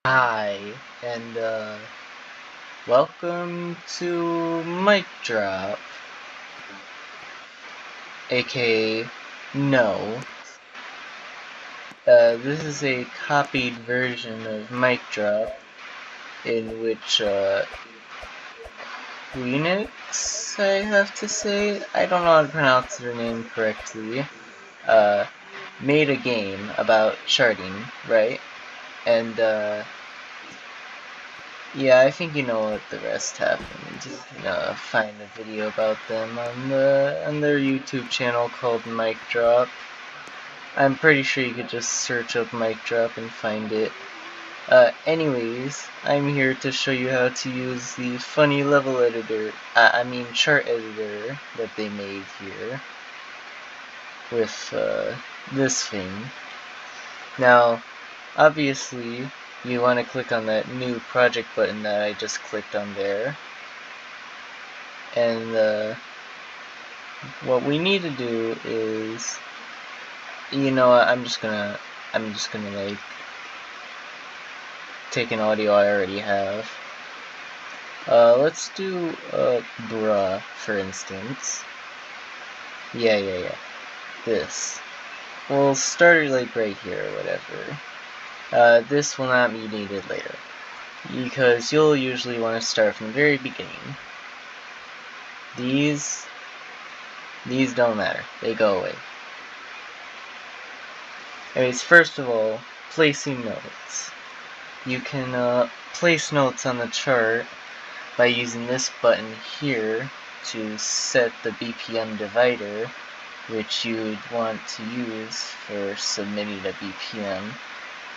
Hi, and welcome to Mic Drop, aka No. This is a copied version of Mic Drop in which Phoenix, I have to say, I don't know how to pronounce her name correctly, uh, made a game about charting, right? And yeah, I think you know what the rest happened. You can find a video about them on their YouTube channel called Mic Drop. I'm pretty sure you could just search up Mic Drop and find it. Anyways, I'm here to show you how to use the funny level editor, I mean chart editor that they made here with this thing. Now, obviously, you want to click on that new project button that I just clicked on there. And what we need to do is, I'm just gonna like take an audio I already have. Let's do bruh, for instance. Yeah. This. We'll start it like right here or whatever. This will not be needed later, because you'll usually want to start from the very beginning. These don't matter. They go away. Anyways, first of all, placing notes. You can place notes on the chart by using this button here to set the BPM divider, which you'd want to use for submitting a BPM.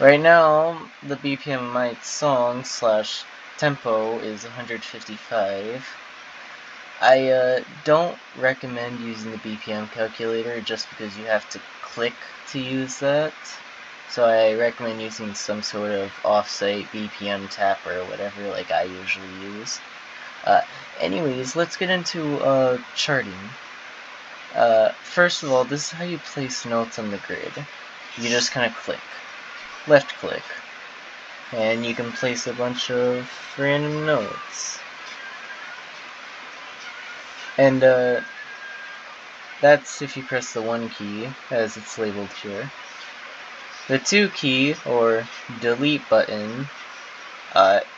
Right now, the BPM of my song / tempo is 155. I don't recommend using the BPM calculator just because you have to click to use that. So I recommend using some sort of offsite BPM tapper or whatever like I usually use. Anyways, let's get into charting. First of all, this is how you place notes on the grid. You just kind of click. Left click. And you can place a bunch of random notes. And that's if you press the 1 key, as it's labeled here. The 2 key, or delete button,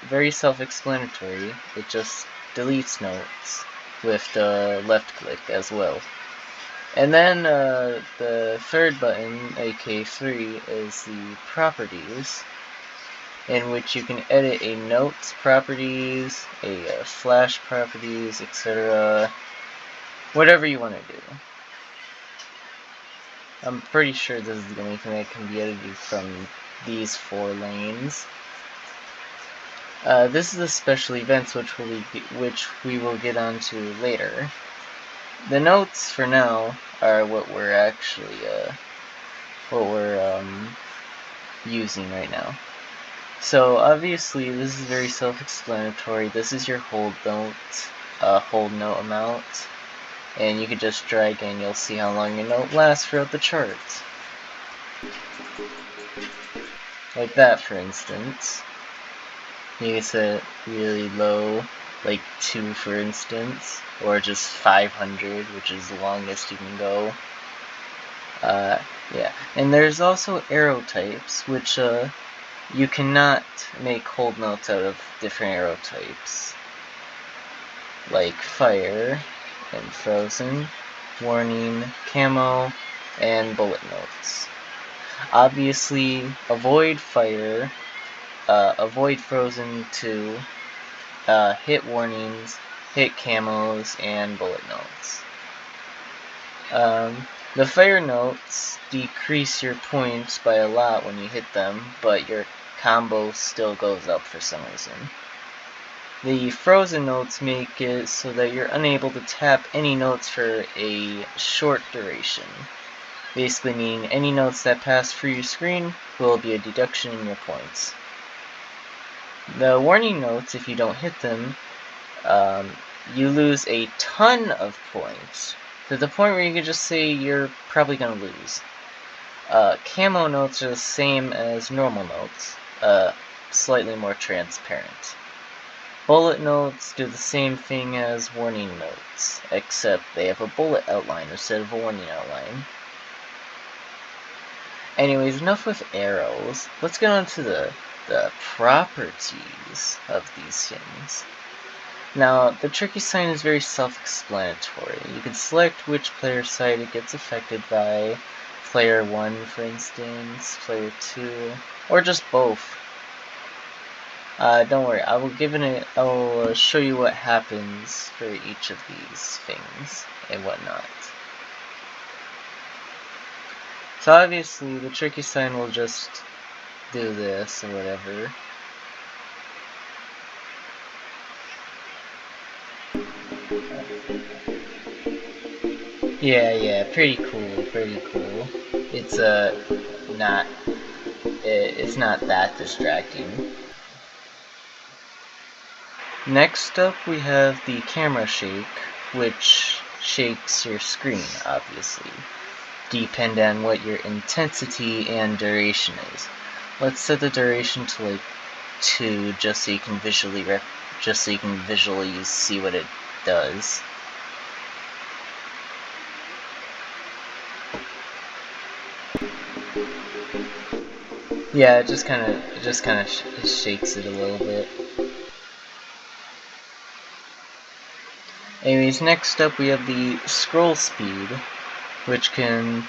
very self-explanatory. It just deletes notes with the left click as well. And then the third button, aka 3, is the properties, in which you can edit a notes properties, a flash properties, etc. Whatever you want to do. I'm pretty sure this is the only thing that can be edited from these 4 lanes. This is the special events which we will get onto later. The notes for now are what we're actually using right now. So obviously this is very self-explanatory. This is your hold note amount. And you can just drag and you'll see how long your note lasts throughout the chart. Like that, for instance. You can set really low, like 2 for instance, or just 500, which is the longest you can go. Yeah. And there's also arrow types, which you cannot make hold notes out of different arrow types. Like fire and frozen, warning, camo, and bullet notes. Obviously, avoid fire, avoid frozen 2, hit warnings, hit camos, and bullet notes. The fire notes decrease your points by a lot when you hit them, but your combo still goes up for some reason. The frozen notes make it so that you're unable to tap any notes for a short duration. Basically meaning any notes that pass through your screen will be a deduction in your points. The warning notes, if you don't hit them, you lose a ton of points, to the point where you can just say you're probably going to lose. Camo notes are the same as normal notes. slightly more transparent. Bullet notes do the same thing as warning notes, except they have a bullet outline instead of a warning outline. Anyways, enough with arrows. Let's get on to the properties of these things. Now, the tricky sign is very self-explanatory. You can select which player side it gets affected by. Player 1, for instance, player 2, or just both. Don't worry, I will show you what happens for each of these things and whatnot. So obviously, the tricky sign will just do this or whatever. Yeah, pretty cool. It's it's not that distracting. Next up, we have the camera shake, which shakes your screen, obviously, depend on what your intensity and duration is. Let's set the duration to like 2, just so you can visually see what it does. Yeah, it just kind of shakes it a little bit. Anyways, next up we have the scroll speed, which can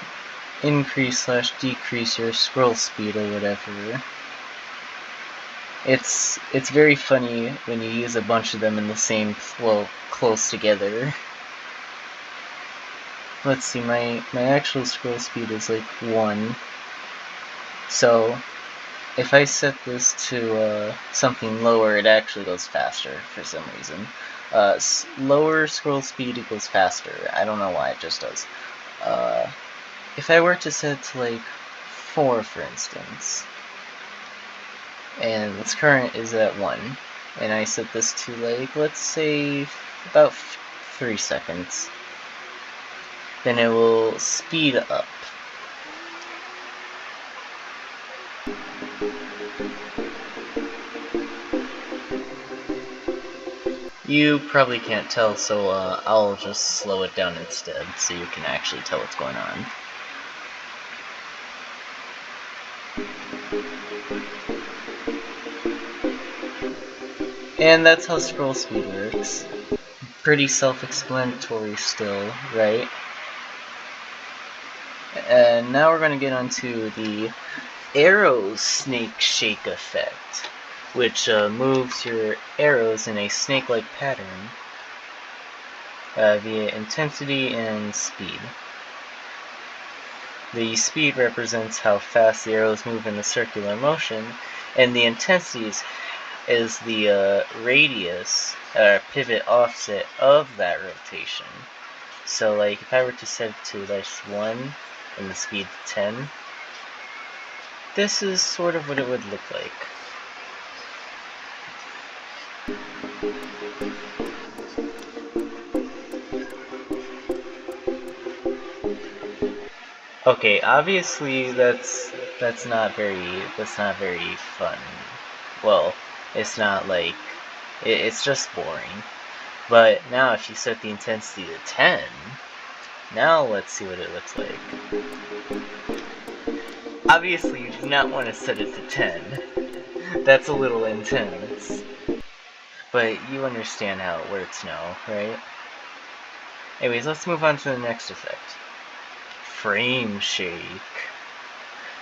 increase/decrease your scroll speed or whatever. It's very funny when you use a bunch of them in the same flow close together. Let's see, my actual scroll speed is like 1. So if I set this to something lower, it actually goes faster for some reason. Lower scroll speed equals faster. I don't know why, it just does. If I were to set it to like 4, for instance, and its current is at 1, and I set this to like, let's say, about 3 seconds, then it will speed up. You probably can't tell, so I'll just slow it down instead, so you can actually tell what's going on. And that's how scroll speed works. Pretty self-explanatory still, right? And now we're going to get onto the arrow snake shake effect, which moves your arrows in a snake-like pattern via intensity and speed. The speed represents how fast the arrows move in a circular motion, and the intensity is the radius, pivot offset of that rotation. So like if I were to set it to just 1 and the speed 10, this is sort of what it would look like. Okay, obviously that's not very fun. Well, it's not like it's just boring. But now if you set the intensity to 10, now let's see what it looks like. Obviously you do not want to set it to 10. That's a little intense. But you understand how it works now, right? Anyways, let's move on to the next effect. Frame shake.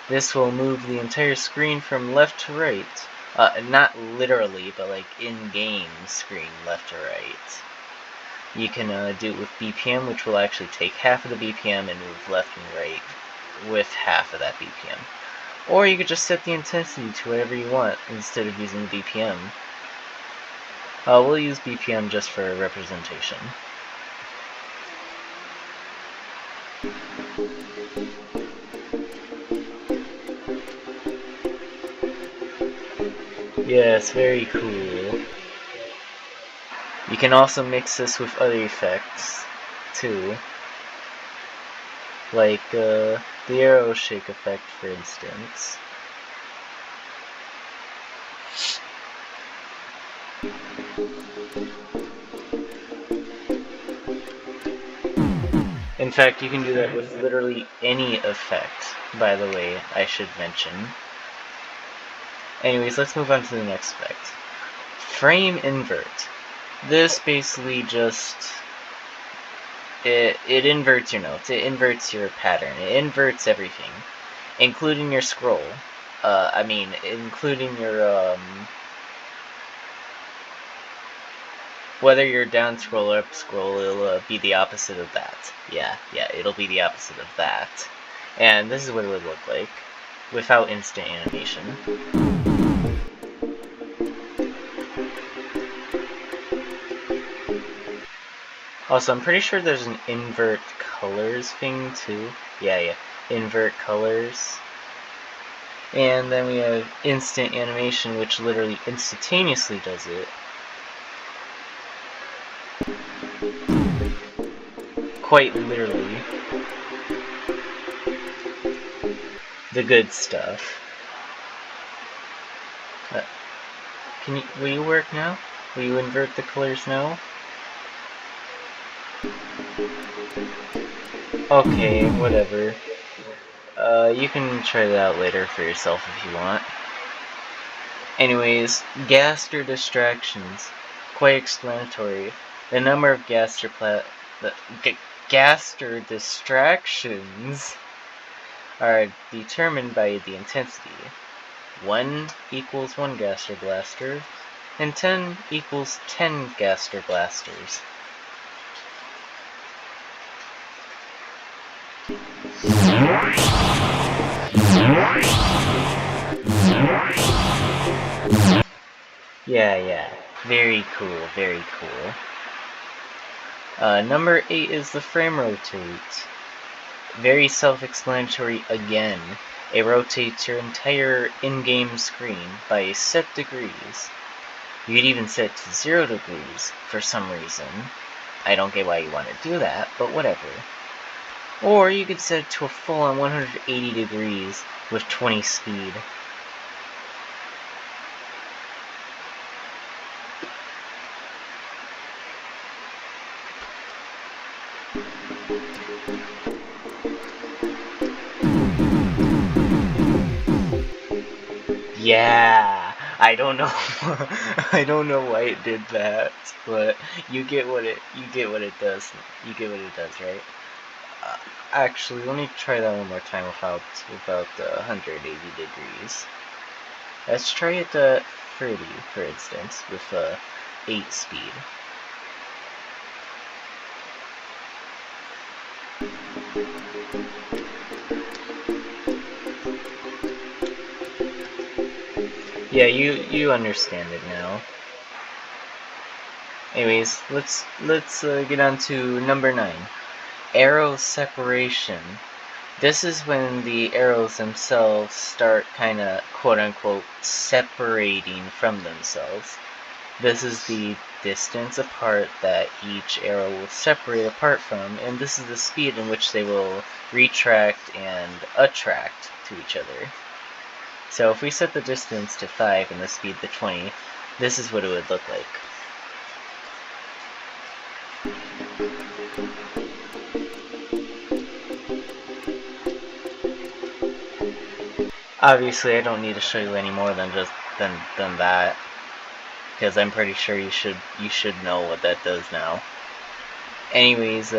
This will move the entire screen from left to right. Not literally, but like in-game screen left to right. You can do it with BPM, which will actually take half of the BPM and move left and right with half of that BPM. Or you could just set the intensity to whatever you want instead of using BPM. We'll use BPM just for representation. Yes, very cool. You can also mix this with other effects, too. Like, the arrow shake effect, for instance. fact, you can do that with literally any effect, by the way, I should mention. Anyways, let's move on to the next effect. Frame invert. This basically just... It inverts your notes, it inverts your pattern, it inverts everything, including your scroll. Including your, whether you're down scroll or up scroll, it'll be the opposite of that. Yeah, it'll be the opposite of that. And this is what it would look like, without instant animation. Also, I'm pretty sure there's an invert colors thing too. Yeah, invert colors. And then we have instant animation, which literally instantaneously does it. Quite literally. The good stuff. Will you work now? Will you invert the colors now? Okay, whatever. You can try that out later for yourself if you want. Anyways, gaster distractions. Quite explanatory. The number of gaster distractions are determined by the intensity. 1 equals 1 gaster blaster, and 10 equals 10 gaster blasters. Yeah. Very cool, very cool. Number 8 is the frame rotate. Very self-explanatory again. It rotates your entire in-game screen by a set degrees. You could even set it to 0 degrees for some reason. I don't get why you want to do that, but whatever. Or you could set it to a full-on 180 degrees with 20 speed. Yeah, I don't know. I don't know why it did that, but you get what it does. You get what it does, right? Actually, let me try that one more time without 180 degrees. Let's try it at 30, for instance, with 8 speed. Yeah, you understand it now. Anyways, let's get on to number 9. Arrow separation. This is when the arrows themselves start kinda quote-unquote separating from themselves. This is the distance apart that each arrow will separate apart from, and this is the speed in which they will retract and attract to each other. So if we set the distance to 5 and the speed to 20, this is what it would look like. Obviously, I don't need to show you any more than that, because I'm pretty sure you should know what that does now. Anyways,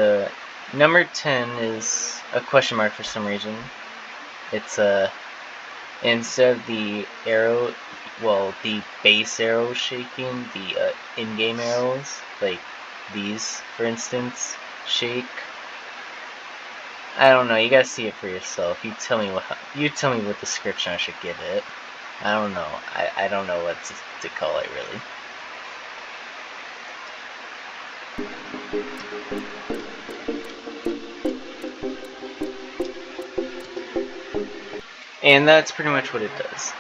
number 10 is a question mark for some reason. It's instead of the arrow, the base arrow shaking, the in-game arrows, like these, for instance, shake. I don't know. You gotta see it for yourself. You tell me what description I should give it. I don't know. I don't know what to call it really. And that's pretty much what it does.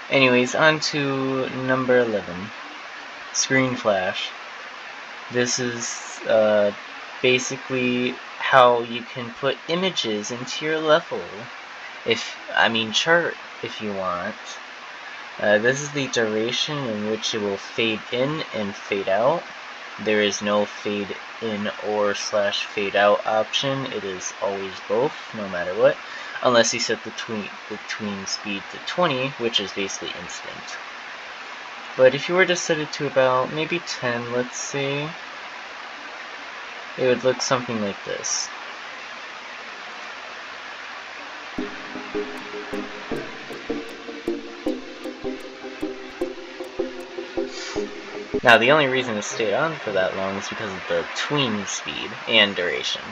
Anyways, on to number 11. Screen flash. This is basically how you can put images into your level. Chart if you want. This is the duration in which it will fade in and fade out. there is no fade in or slash fade out option. It is always both, no matter what, unless you set the tween speed to 20, which is basically instant. But if you were to set it to about maybe 10, let's say, it would look something like this. Now, the only reason it stayed on for that long is because of the tween speed and duration.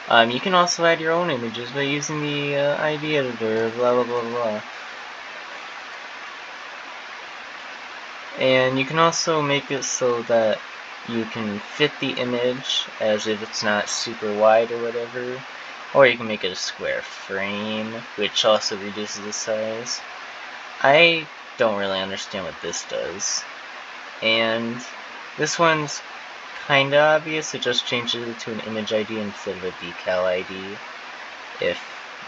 You can also add your own images by using the ID editor, blah blah blah blah. And you can also make it so that you can fit the image as if it's not super wide or whatever, or you can make it a square frame, which also reduces the size. I don't really understand what this does. And this one's kinda obvious, it just changes it to an image ID instead of a decal ID if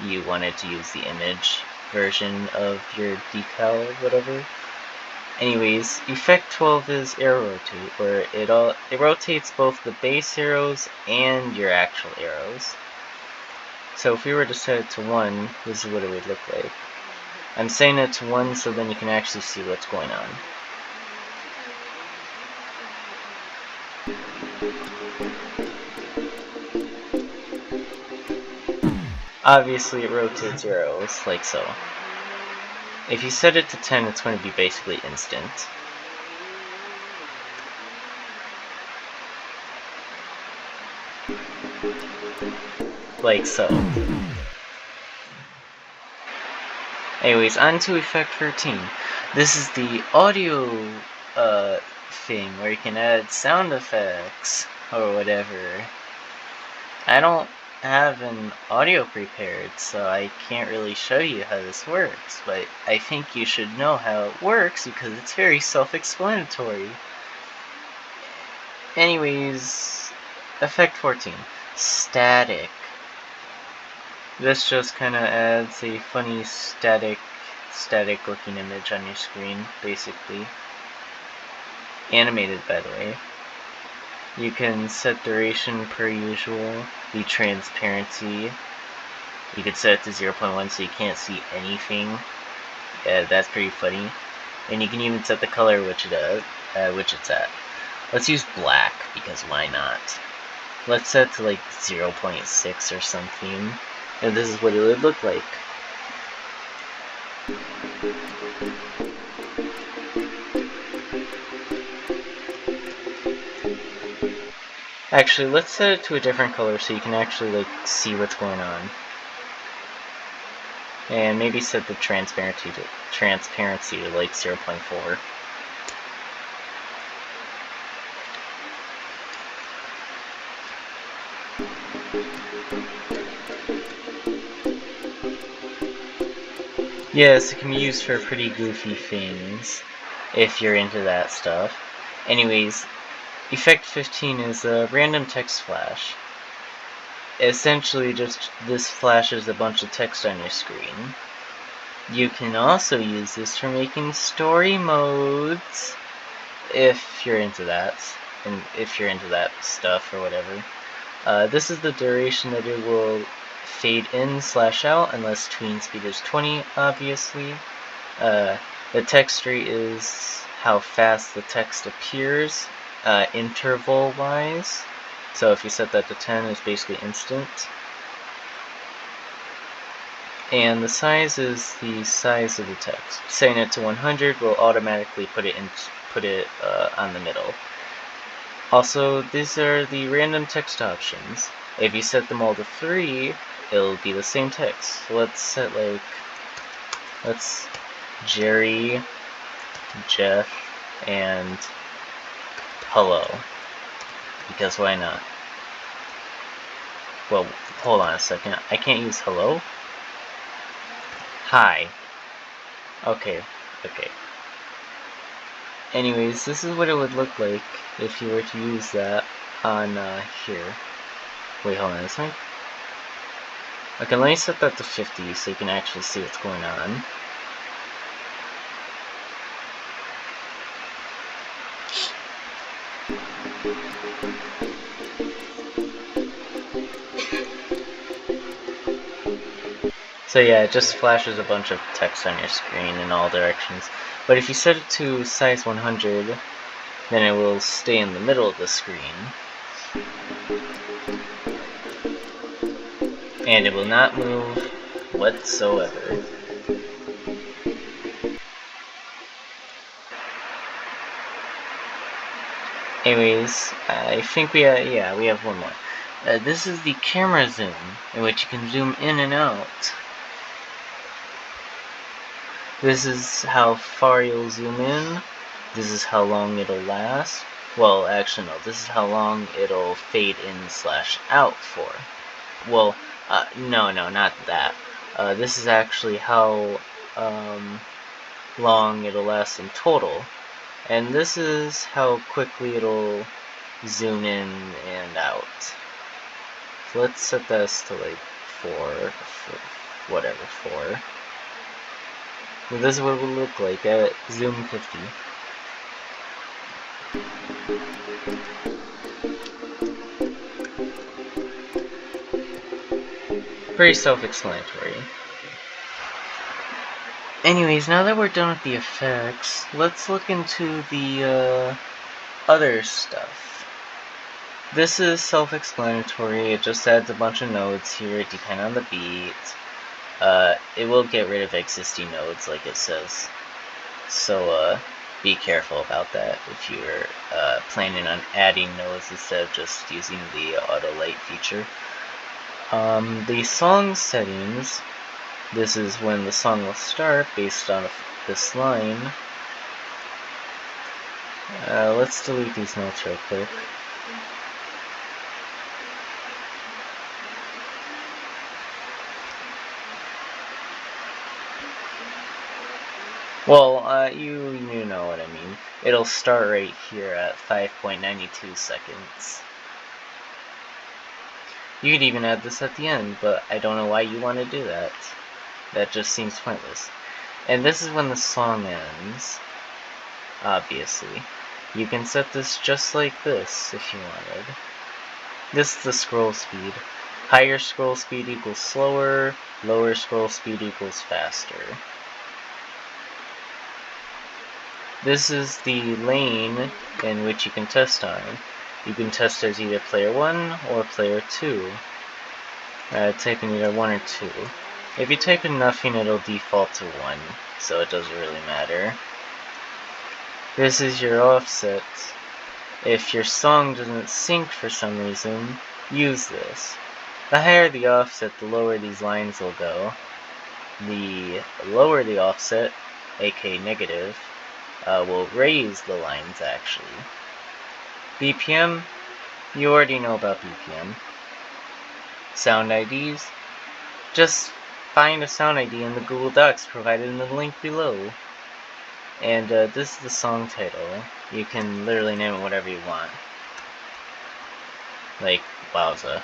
you wanted to use the image version of your decal or whatever. Anyways, effect 12 is arrow rotate, where it rotates both the base arrows and your actual arrows. So if we were to set it to 1, this is what it would look like. I'm saying it to 1 so then you can actually see what's going on. Obviously it rotates arrows, like so. If you set it to 10, it's going to be basically instant. Like so. Anyways, on to effect 13. This is the audio thing where you can add sound effects or whatever. I don't have an audio prepared, so I can't really show you how this works, but I think you should know how it works because it's very self-explanatory. Anyways, effect 14, static. This just kind of adds a funny static looking image on your screen, basically. Animated, by the way. You can set duration per usual, the transparency. You could set it to 0.1 so you can't see anything. Yeah, that's pretty funny. And you can even set the color which it's at. Let's use black, because why not? Let's set to like 0.6 or something. And this is what it would look like. Actually, let's set it to a different color so you can actually like see what's going on. And maybe set the transparency to like 0.4. Yes, it can be used for pretty goofy things if you're into that stuff. Anyways, effect 15 is a random text flash. Essentially, just this flashes a bunch of text on your screen. You can also use this for making story modes if you're into that, and if you're into that stuff or whatever. This is the duration that it will fade in / out unless tween speed is 20, obviously. The text rate is how fast the text appears, interval wise. So if you set that to 10, it's basically instant. And the size is the size of the text. Setting it to 100 will automatically put it on the middle. Also, these are the random text options. If you set them all to 3, it'll be the same text. So let's Jerry, Jeff, and hello. Because why not? Well, hold on a second. I can't use hello? Hi. Okay. Anyways, this is what it would look like if you were to use that on here. Wait, hold on a second. Okay, let me set that to 50 so you can actually see what's going on. So yeah, it just flashes a bunch of text on your screen in all directions. But if you set it to size 100, then it will stay in the middle of the screen. And it will not move whatsoever. Anyways, I think we have one more. This is the camera zoom, in which you can zoom in and out. This is how far you'll zoom in. This is how long it'll last. Well, actually no, this is how long it'll fade in/out for. Well, no, not that. This is actually how long it'll last in total. And this is how quickly it'll zoom in and out. So let's set this to like 4. So this is what it will look like at zoom 50. Pretty self-explanatory. Anyways, now that we're done with the effects, let's look into the other stuff. This is self-explanatory. It just adds a bunch of nodes here depending on the beat. It will get rid of existing nodes like it says. So be careful about that if you're planning on adding nodes instead of just using the auto light feature. The song settings, this is when the song will start based on this line. Let's delete these notes real quick. Well, you know what I mean. It'll start right here at 5.92 seconds. You could even add this at the end, but I don't know why you want to do that. That just seems pointless. And this is when the song ends, obviously. You can set this just like this if you wanted. This is the scroll speed. Higher scroll speed equals slower, lower scroll speed equals faster. This is the lane in which you can test on. You can test as either player 1 or player 2. Type in either 1 or 2. If you type in nothing, it'll default to 1, so it doesn't really matter. This is your offset. If your song doesn't sync for some reason, use this. The higher the offset, the lower these lines will go. The lower the offset, aka negative, will raise the lines actually. BPM, you already know about BPM. Sound IDs, just find a sound ID in the Google Docs provided in the link below. And this is the song title. You can literally name it whatever you want. Like Wowza.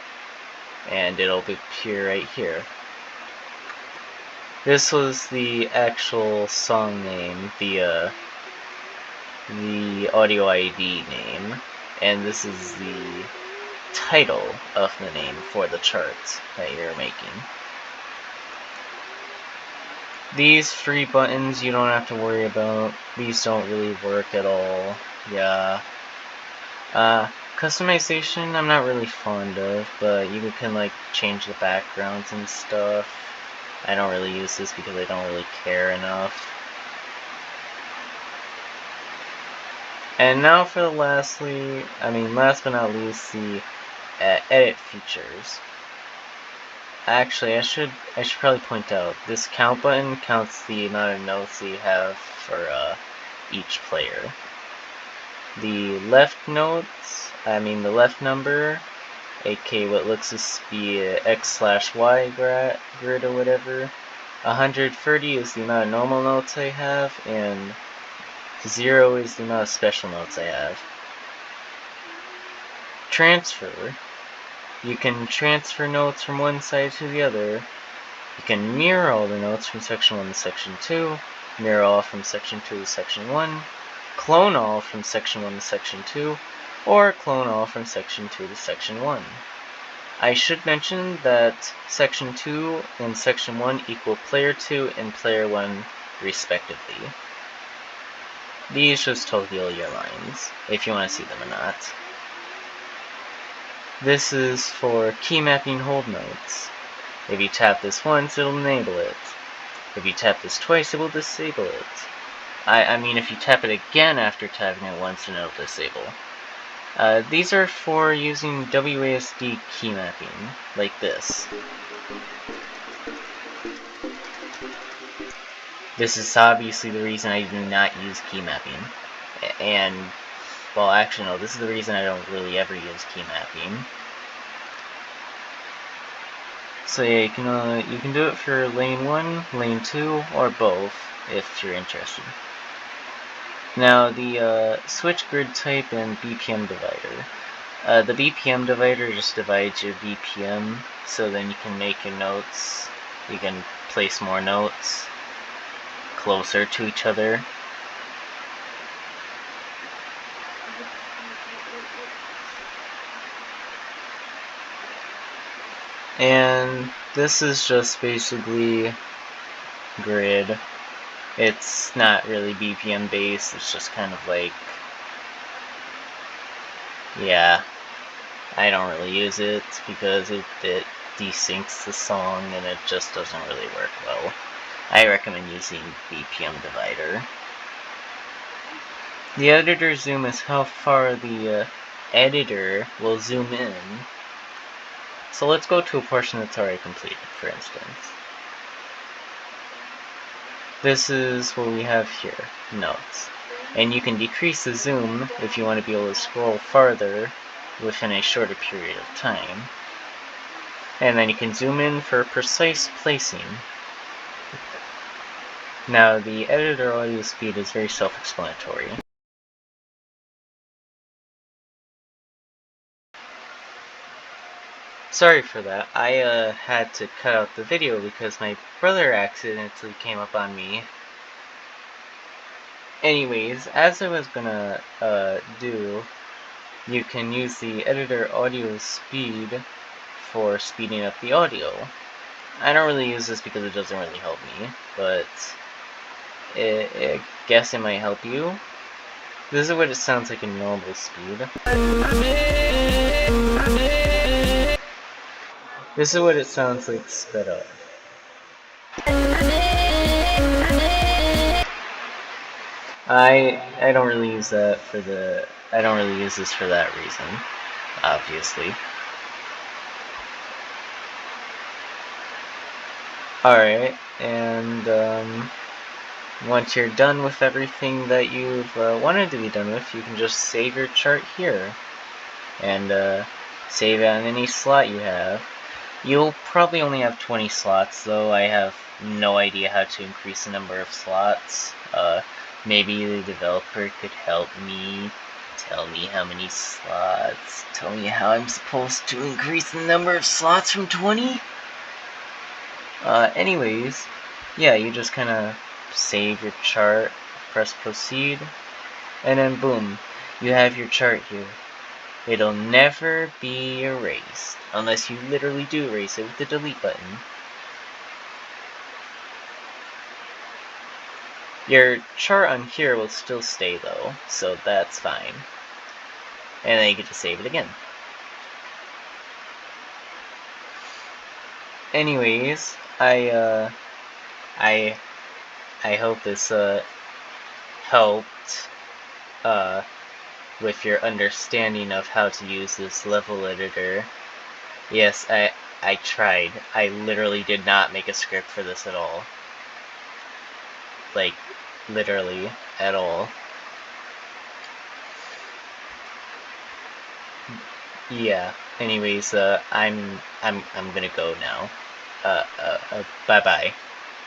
And it'll appear right here. This was the actual song name, the audio ID name, and this is the title of the name for the charts that you're making. These 3 buttons you don't have to worry about. These don't really work at all. Yeah. Customization I'm not really fond of, but you can like change the backgrounds and stuff. I don't really use this because I don't really care enough. And now for the last but not least, the edit features. Actually, I should probably point out, this count button counts the amount of notes that you have for each player. The left notes, the left number, aka what looks to be X/Y grid or whatever. 130 is the amount of normal notes I have, and 0 is the amount of special notes I have. Transfer. You can transfer notes from one side to the other. You can mirror all the notes from section 1 to section 2, mirror all from section 2 to section 1, clone all from section 1 to section 2, or clone all from section 2 to section 1. I should mention that Section 2 and Section 1 equal Player 2 and Player 1 respectively. These just tell you your lines, if you want to see them or not. This is for key mapping hold notes. If you tap this once, it'll enable it. If you tap this twice, it will disable it. I mean, if you tap it again after tapping it once, then it'll disable. These are for using WASD key mapping, like this. This is obviously the reason I do not use key mapping. And, well, actually no, this is the reason I don't really ever use key mapping. So yeah, you can do it for lane 1, lane 2, or both, if you're interested. Now, the switch grid type and BPM divider. The BPM divider just divides your BPM, so then you can make your notes, you can place more notes closer to each other. And this is just basically grid. It's not really BPM based, it's just kind of like, yeah, I don't really use it because it desyncs the song and it just doesn't really work well. I recommend using BPM divider. The editor zoom is how far the editor will zoom in. So let's go to a portion that's already completed, for instance. This is what we have here, notes. And you can decrease the zoom if you want to be able to scroll farther within a shorter period of time. And then you can zoom in for precise placing. Now, the editor audio speed is very self-explanatory. Sorry for that. I had to cut out the video because my brother accidentally came up on me. Anyways, as I was gonna do, you can use the editor audio speed for speeding up the audio. I don't really use this because it doesn't really help me, but I guess it might help you. This is what it sounds like in normal speed. This is what it sounds like sped up. I don't really use that for the, I don't really use this for that reason, obviously. Alright, and once you're done with everything that you've wanted to be done with, you can just save your chart here. And save it on any slot you have. You'll probably only have 20 slots, though. I have no idea how to increase the number of slots. Maybe the developer could help me, tell me how many slots, tell me how I'm supposed to increase the number of slots from 20? Anyways, yeah, you just kind of save your chart, press proceed, and then boom, you have your chart here. It'll never be erased, unless you literally do erase it with the delete button. Your chart on here will still stay though, so that's fine. And then you get to save it again. Anyways, I hope this helped with your understanding of how to use this level editor. Yes, I tried. I literally did not make a script for this at all. Like, literally at all. Yeah. Anyways, I'm gonna go now. Bye bye.